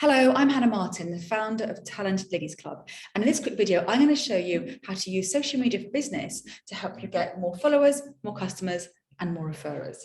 Hello, I'm Hannah Martin, the founder of Talented Ladies Club. And in this quick video, I'm going to show you how to use social media for business to help you get more followers, more customers, and more referrers.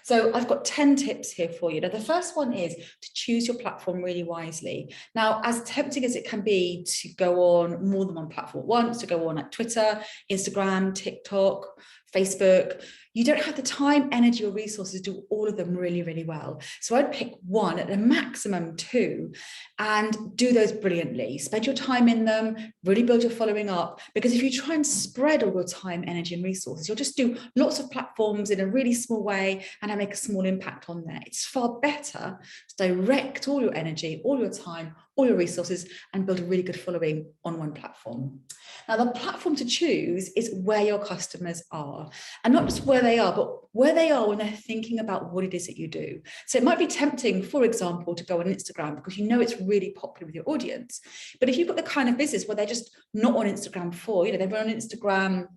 So I've got 10 tips here for you. Now, the first one is to choose your platform really wisely. Now, as tempting as it can be to go on more than one platform at once, to go on like Twitter, Instagram, TikTok, Facebook, you don't have the time, energy, or resources to do all of them really, really well. So I'd pick one, at a maximum two, and do those brilliantly. Spend your time in them, really build your following up, because if you try and spread all your time, energy, and resources, you'll just do lots of platforms in a really small way and make a small impact on there. It's far better to direct all your energy, all your time, all your resources, and build a really good following on one platform. Now, the platform to choose is where your customers are, and not just where they are, but where they are when they're thinking about what it is that you do. So it might be tempting, for example, to go on Instagram because you know it's really popular with your audience. But if you've got the kind of business where they're just not on Instagram for, they're on Instagram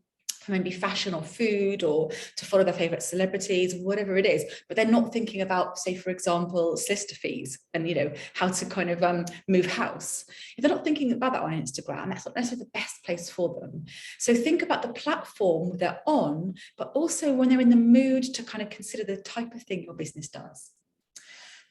for maybe fashion or food, or to follow their favorite celebrities, whatever it is, but they're not thinking about, say, for example, solicitor fees and how to kind of move house. If they're not thinking about that on Instagram, that's not necessarily the best place for them. So think about the platform they're on, but also when they're in the mood to kind of consider the type of thing your business does.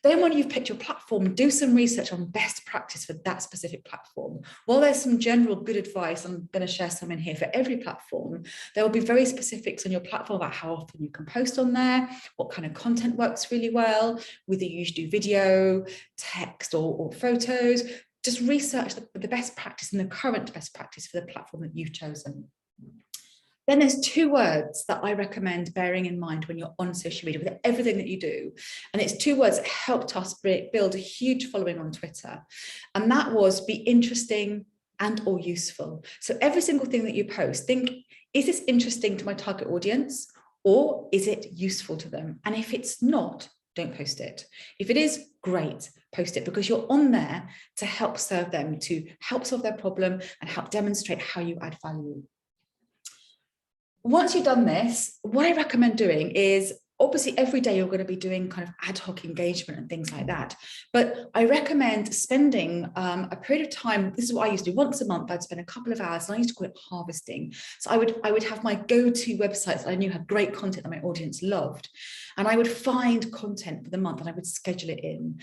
Then when you've picked your platform, do some research on best practice for that specific platform. While there's some general good advice, I'm going to share some in here for every platform, there will be very specifics on your platform about how often you can post on there, what kind of content works really well, whether you usually do video, text, or photos. Just research the best practice and the current best practice for the platform that you've chosen. Then there's two words that I recommend bearing in mind when you're on social media with everything that you do. And it's two words that helped us build a huge following on Twitter. And that was be interesting and or useful. So every single thing that you post, think, is this interesting to my target audience, or is it useful to them? And if it's not, don't post it. If it is, great, post it, because you're on there to help serve them, to help solve their problem and help demonstrate how you add value. Once you've done this, what I recommend doing is, obviously every day you're going to be doing kind of ad hoc engagement and things like that. But I recommend spending a period of time. This is what I used to do. Once a month, I'd spend a couple of hours, and I used to call it harvesting. So I would have my go-to websites that I knew had great content that my audience loved. And I would find content for the month and I would schedule it in.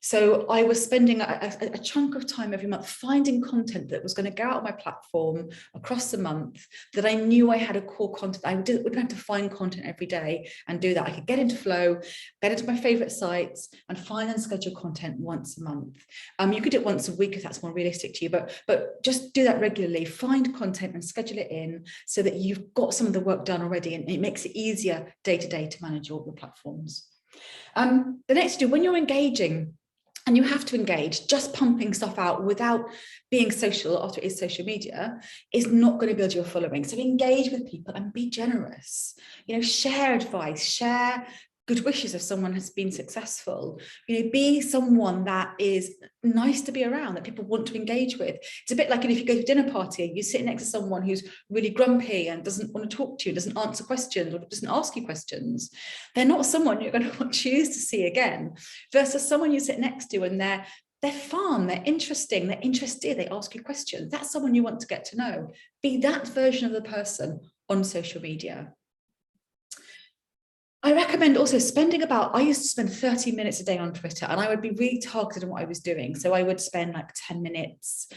So I was spending a chunk of time every month finding content that was going to go out on my platform across the month, that I knew I had a core content. I wouldn't have to find content every day and do that. I could get into flow, get into my favorite sites, and find and schedule content once a month. You could do it once a week if that's more realistic to you, but just do that regularly. Find content and schedule it in so that you've got some of the work done already, and it makes it easier day to day to manage all the platforms. The next do, when you're engaging, and you have to engage, just pumping stuff out without being social, after it is social media, is not going to build your following. So engage with people and be generous. Share advice, share good wishes if someone has been successful. Be someone that is nice to be around, that people want to engage with. It's a bit like if you go to a dinner party and you sit next to someone who's really grumpy and doesn't want to talk to you, doesn't answer questions, or doesn't ask you questions. They're not someone you're going to choose to see again, versus someone you sit next to and they're fun, they're interesting, they're interested, they ask you questions. That's someone you want to get to know. Be that version of the person on social media. I recommend also spending I used to spend 30 minutes a day on Twitter, and I would be really targeted on what I was doing. So I would spend like 10 minutes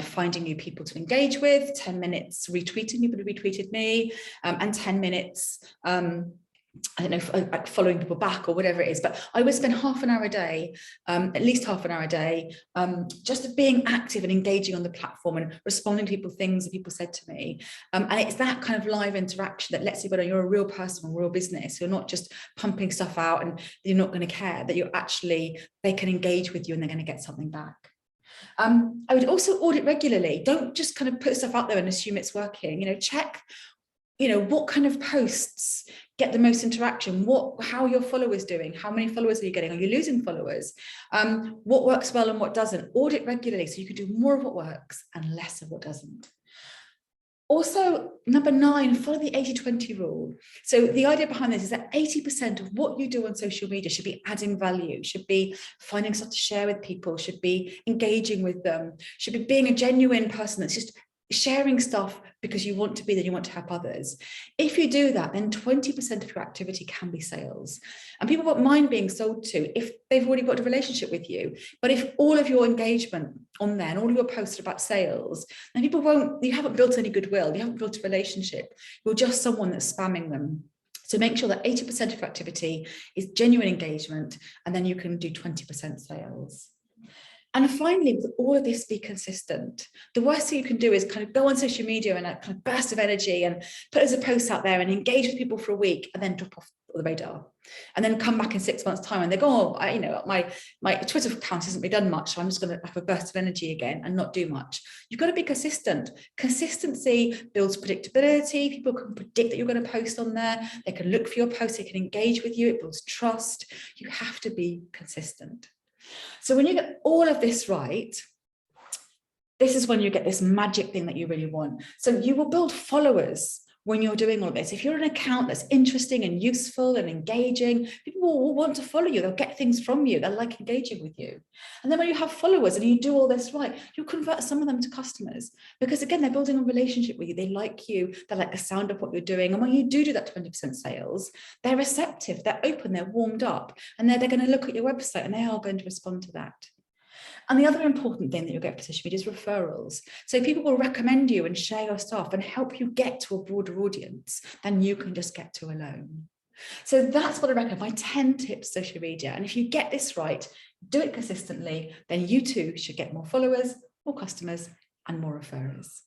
finding new people to engage with, 10 minutes retweeting people who retweeted me, and 10 minutes, I don't know, following people back or whatever it is. But I would spend half an hour a day, at least half an hour a day, just being active and engaging on the platform and responding to things that people said to me. And it's that kind of live interaction that lets you know you're a real person, a real business. You're not just pumping stuff out and you're not going to care, that they can engage with you and they're going to get something back. I would also audit regularly. Don't just kind of put stuff out there and assume it's working. Check what kind of posts get the most interaction, how are your followers doing, how many followers are you getting, are you losing followers, what works well and what doesn't. Audit regularly so you can do more of what works and less of what doesn't. Also, number 9, follow the 80-20 rule. So the idea behind this is that 80% of what you do on social media should be adding value, should be finding stuff to share with people, should be engaging with them, should be being a genuine person that's just sharing stuff because you want to be there, you want to help others. If you do that, then 20% of your activity can be sales. And people won't mind being sold to if they've already got a relationship with you. But if all of your engagement on there and all of your posts are about sales, then people won't, you haven't built any goodwill, you haven't built a relationship, you're just someone that's spamming them. So make sure that 80% of your activity is genuine engagement, and then you can do 20% sales. And finally, with all of this, be consistent. The worst thing you can do is kind of go on social media and a kind of burst of energy and put as a post out there and engage with people for a week and then drop off the radar. And then come back in 6 months' time and they go, oh, my Twitter account hasn't really done much, so I'm just going to have a burst of energy again and not do much. You've got to be consistent. Consistency builds predictability. People can predict that you're going to post on there. They can look for your post. They can engage with you. It builds trust. You have to be consistent. So when you get all of this right, this is when you get this magic thing that you really want. So you will build followers when you're doing all this. If you're an account that's interesting and useful and engaging, people will want to follow you. They'll get things from you. They'll like engaging with you. And then when you have followers and you do all this right, you'll convert some of them to customers, because again, they're building a relationship with you. They like you. They like the sound of what you're doing. And when you do that 20% sales, they're receptive, they're open, they're warmed up, and they're going to look at your website and they are going to respond to that. And the other important thing that you'll get for social media is referrals. So people will recommend you and share your stuff and help you get to a broader audience than you can just get to alone. So that's what I recommend, my 10 tips social media. And if you get this right, do it consistently, then you too should get more followers, more customers, and more referrers.